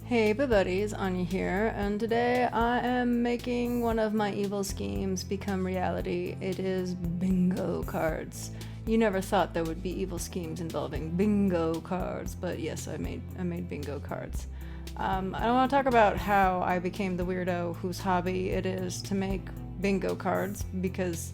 Hey buddies, Anya here, and today I am making one of my evil schemes become reality. It is bingo cards. You never thought there would be evil schemes involving bingo cards, but yes, I made bingo cards. I don't want to talk about how I became the weirdo whose hobby it is to make bingo cards because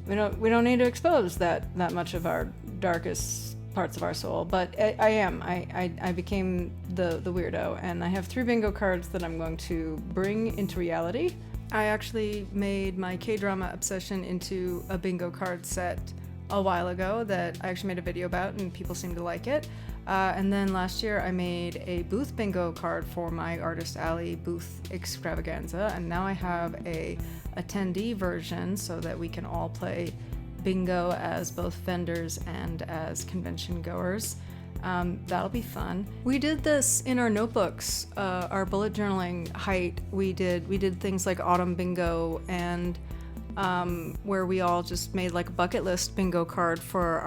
we don't need to expose that much of our darkest parts of our soul, but I became the weirdo, and I have 3 bingo cards that I'm going to bring into reality. I actually made my K-drama obsession into a bingo card set a while ago that I actually made a video about, and people seem to like it. And then last year I made a booth bingo card for my Artist Alley booth extravaganza, and now I have a attendee version so that we can all play bingo as both vendors and as convention goers. That'll be fun. We did this in our notebooks, our bullet journaling height. We did things like autumn bingo and where we all just made like a bucket list bingo card for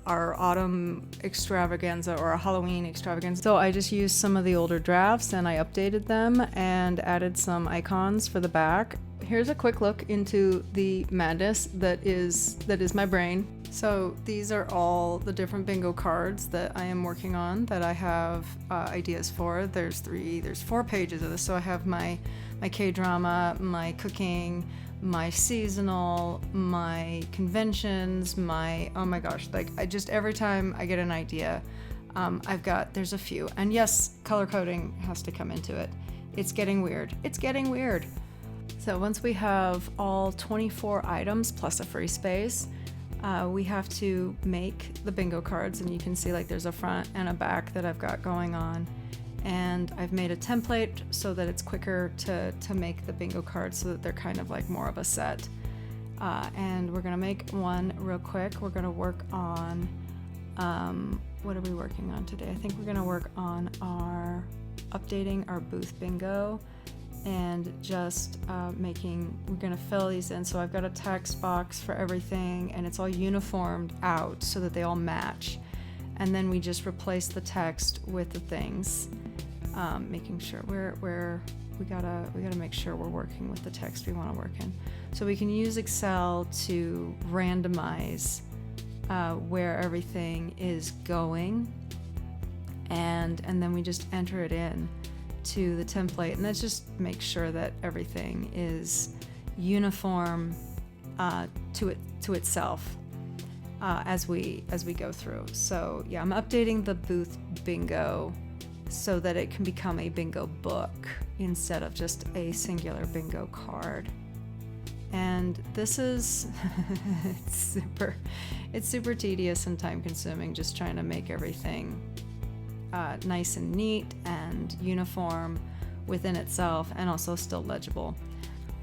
our autumn extravaganza or a Halloween extravaganza. So I just used some of the older drafts and I updated them and added some icons for the back. Here's a quick look into the madness that is my brain. So these are all the different bingo cards that I am working on that I have ideas for. There's 4 pages of this. So I have my K-drama, my cooking, my seasonal, my conventions, oh my gosh, like every time I get an idea, there's a few. And yes, color coding has to come into it. It's getting weird. So once we have all 24 items plus a free space, we have to make the bingo cards, and you can see like there's a front and a back that I've got going on. And I've made a template so that it's quicker to make the bingo cards so that they're kind of like more of a set. And we're gonna make one real quick. We're gonna work on, what are we working on today? I think we're gonna work on updating our booth bingo and just we're gonna fill these in. So I've got a text box for everything and it's all uniformed out so that they all match. And then we just replace the text with the things, making sure we gotta make sure we're working with the text we want to work in. So we can use Excel to randomize where everything is going, and then we just enter it in to the template, and let's just make sure that everything is uniform to itself. As we go through. So yeah, I'm updating the booth bingo so that it can become a bingo book instead of just a singular bingo card. And this is it's super tedious and time consuming just trying to make everything nice and neat and uniform within itself and also still legible.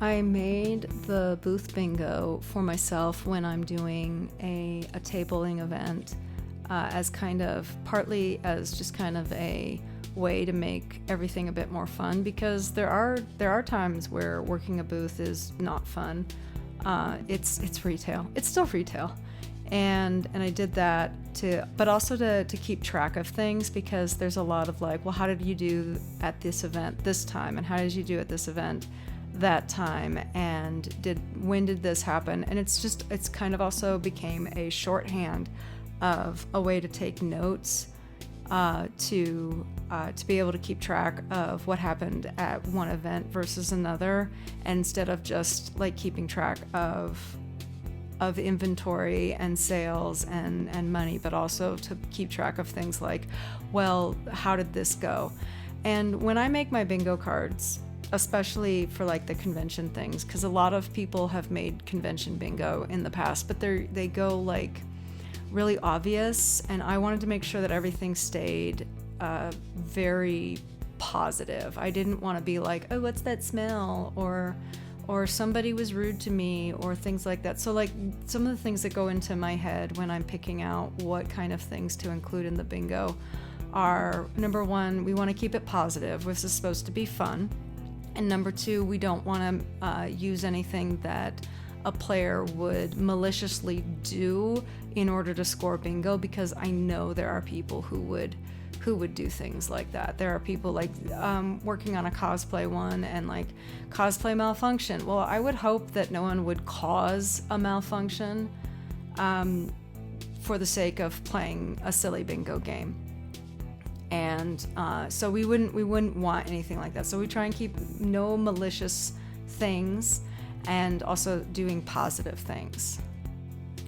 I made the booth bingo for myself when I'm doing a tabling event as kind of partly as just kind of a way to make everything a bit more fun, because there are times where working a booth is not fun. It's retail. It's still retail. And I did that but also to keep track of things, because there's a lot of like, well, how did you do at this event this time? And how did you do at this event that time, and when did this happen? And it's kind of also became a shorthand of a way to take notes to be able to keep track of what happened at one event versus another, instead of just like keeping track of inventory and sales and money, but also to keep track of things like, well, how did this go? And when I make my bingo cards, especially for like the convention things, because a lot of people have made convention bingo in the past, but they go like really obvious, and I wanted to make sure that everything stayed very positive. I didn't want to be like, oh, what's that smell, or somebody was rude to me, or things like that. So like some of the things that go into my head when I'm picking out what kind of things to include in the bingo are, number 1, we want to keep it positive. This is supposed to be fun. And number 2, we don't want to use anything that a player would maliciously do in order to score bingo, because I know there are people who would who would do things like that. There are people like working on a cosplay one and like cosplay malfunction. Well, I would hope that no one would cause a malfunction for the sake of playing a silly bingo game. And so we wouldn't want anything like that. So we try and keep no malicious things and also doing positive things.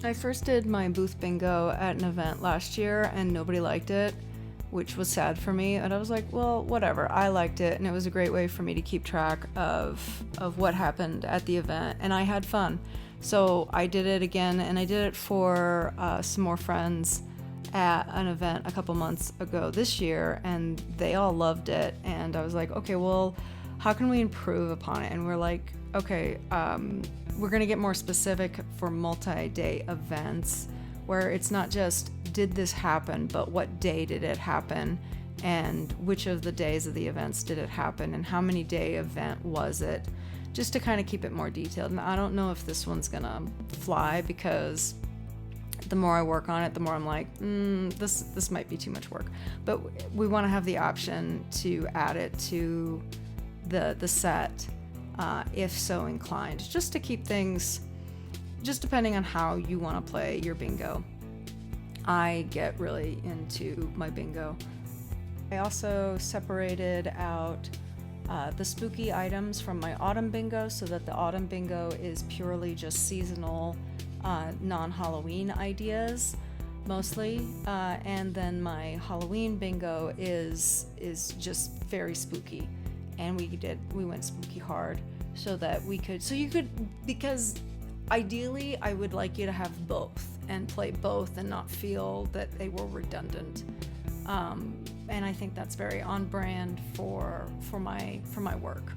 I first did my booth bingo at an event last year and nobody liked it, which was sad for me. And I was like, well, whatever. I liked it, and it was a great way for me to keep track of what happened at the event, and I had fun. So I did it again, and I did it for some more friends at an event a couple months ago this year, and they all loved it. And I was like, okay, well, how can we improve upon it? And we're like, okay, we're going to get more specific for multi-day events where it's not just did this happen, but what day did it happen, and which of the days of the events did it happen, and how many day event was it, just to kind of keep it more detailed. And I don't know if this one's gonna fly, because the more I work on it, the more I'm like, this might be too much work. But we want to have the option to add it to the set if so inclined, just to keep things, just depending on how you want to play your bingo. I get really into my bingo. I also separated out the spooky items from my autumn bingo, so that the autumn bingo is purely just seasonal, non-Halloween ideas mostly, and then my Halloween bingo is just very spooky, and we went spooky hard so that you could, because ideally I would like you to have both and play both and not feel that they were redundant. And I think that's very on brand for my work.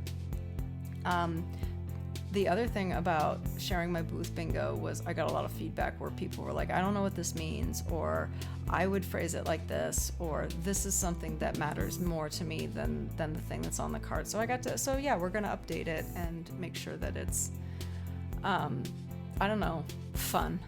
The other thing about sharing my booth bingo was I got a lot of feedback where people were like, I don't know what this means, or I would phrase it like this, or this is something that matters more to me than the thing that's on the card. So we're gonna update it and make sure that it's fun,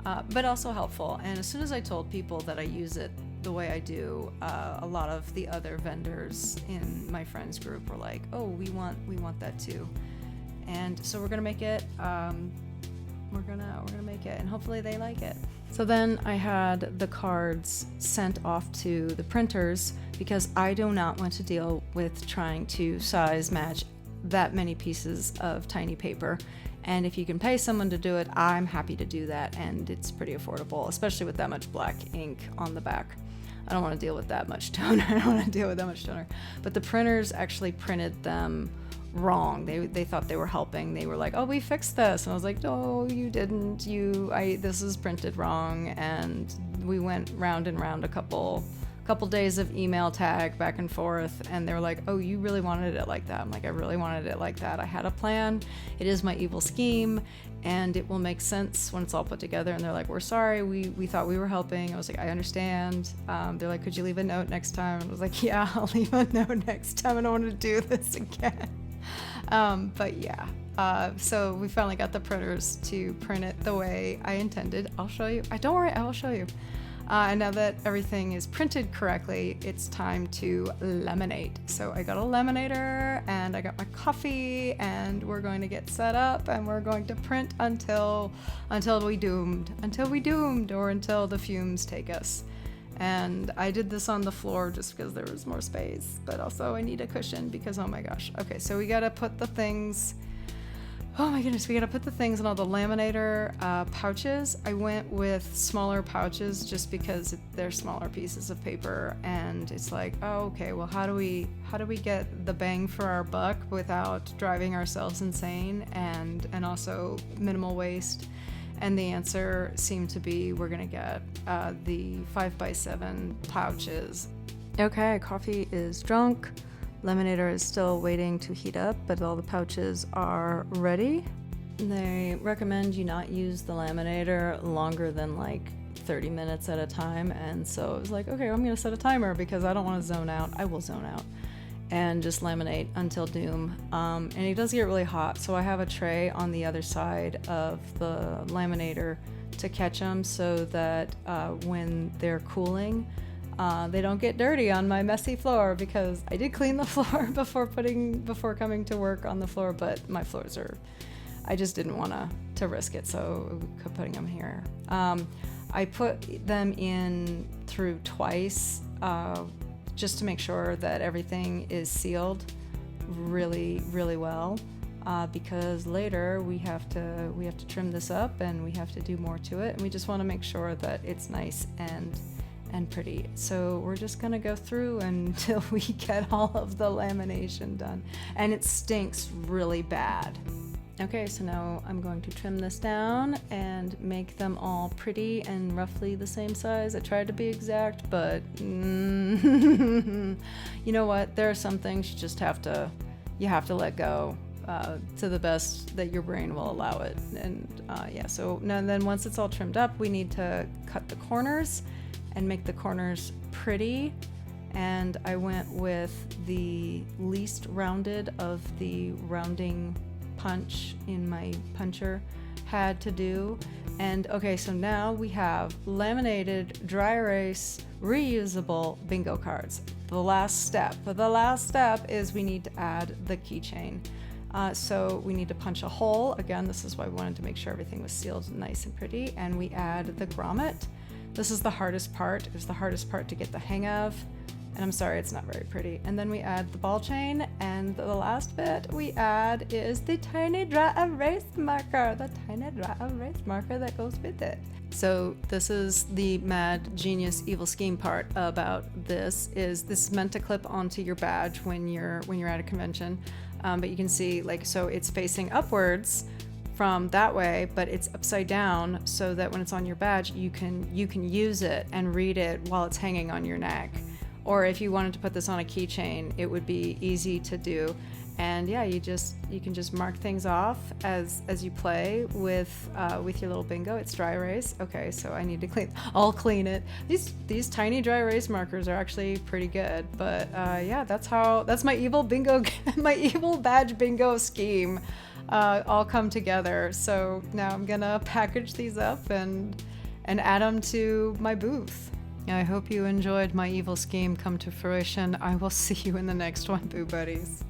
but also helpful. And as soon as I told people that I use it the way I do, a lot of the other vendors in my friends group were like, oh, we want that too. And so we're gonna make it. We're gonna make it, and hopefully they like it. So then I had the cards sent off to the printers, because I do not want to deal with trying to size match that many pieces of tiny paper. And if you can pay someone to do it, I'm happy to do that, and it's pretty affordable, especially with that much black ink on the back. I don't want to deal with that much toner. But the printers actually printed them wrong. They thought they were helping. They were like, oh, we fixed this. And I was like, no, you didn't. This is printed wrong. And we went round and round a couple days of email tag back and forth, and they were like, oh, you really wanted it like that? I'm like, I really wanted it like that. I had a plan. It is my evil scheme, and it will make sense when it's all put together. And they're like, we're sorry, we thought we were helping. I was like, I understand. They're like, could you leave a note next time? And I was like, yeah, I'll leave a note next time. I don't want to do this again. But yeah, so we finally got the printers to print it the way I intended. I'll show you. Don't worry, I will show you. And now that everything is printed correctly, it's time to laminate. So I got a laminator, and I got my coffee, and we're going to get set up, and we're going to print until we doomed, or until the fumes take us. And I did this on the floor just because there was more space, but also I need a cushion because, oh my gosh. Okay, so we gotta put the things, oh my goodness, we gotta put the things in all the laminator pouches. I went with smaller pouches just because they're smaller pieces of paper, and it's like, oh, okay, well, how do we get the bang for our buck without driving ourselves insane, and also minimal waste? And the answer seemed to be, we're gonna get the 5x7 pouches. Okay, coffee is drunk. Laminator is still waiting to heat up, but all the pouches are ready. They recommend you not use the laminator longer than like 30 minutes at a time. And so I was like, okay, I'm gonna set a timer because I don't wanna zone out. I will zone out and just laminate until doom. And it does get really hot, so I have a tray on the other side of the laminator to catch them, so that when they're cooling, They don't get dirty on my messy floor because I did clean the floor before coming to work on the floor, but my floors are, I just didn't want to risk it, so putting them here. I put them in through twice just to make sure that everything is sealed really, really well. Because later we have to trim this up and we have to do more to it, and we just want to make sure that it's nice and pretty. So we're just gonna go through until we get all of the lamination done, and it stinks really bad. Okay, so now I'm going to trim this down and make them all pretty and roughly the same size. I tried to be exact, but you know what? There are some things you have to let go to the best that your brain will allow it. And yeah, so now then once it's all trimmed up, we need to cut the corners and make the corners pretty. And I went with the least rounded of the rounding punch in my puncher had to do. And okay, so now we have laminated, dry erase, reusable bingo cards. The last step is we need to add the keychain. So we need to punch a hole. Again, this is why we wanted to make sure everything was sealed nice and pretty. And we add the grommet. This is the hardest part. It was the hardest part to get the hang of. And I'm sorry, it's not very pretty. And then we add the ball chain, and the last bit we add is the tiny dry erase marker, that goes with it. So this is the mad genius evil scheme part about this. Is this is meant to clip onto your badge when you're at a convention, but you can see so it's facing upwards from that way, but it's upside down so that when it's on your badge, you can use it and read it while it's hanging on your neck. Or if you wanted to put this on a keychain, it would be easy to do. And yeah, you can just mark things off as you play with your little bingo. It's dry erase. Okay, so I need to I'll clean it. These tiny dry erase markers are actually pretty good. But yeah, that's my evil bingo, my evil badge bingo scheme all come together. So now I'm gonna package these up and add them to my booth. I hope you enjoyed my evil scheme come to fruition. I will see you in the next one, Boo Buddies.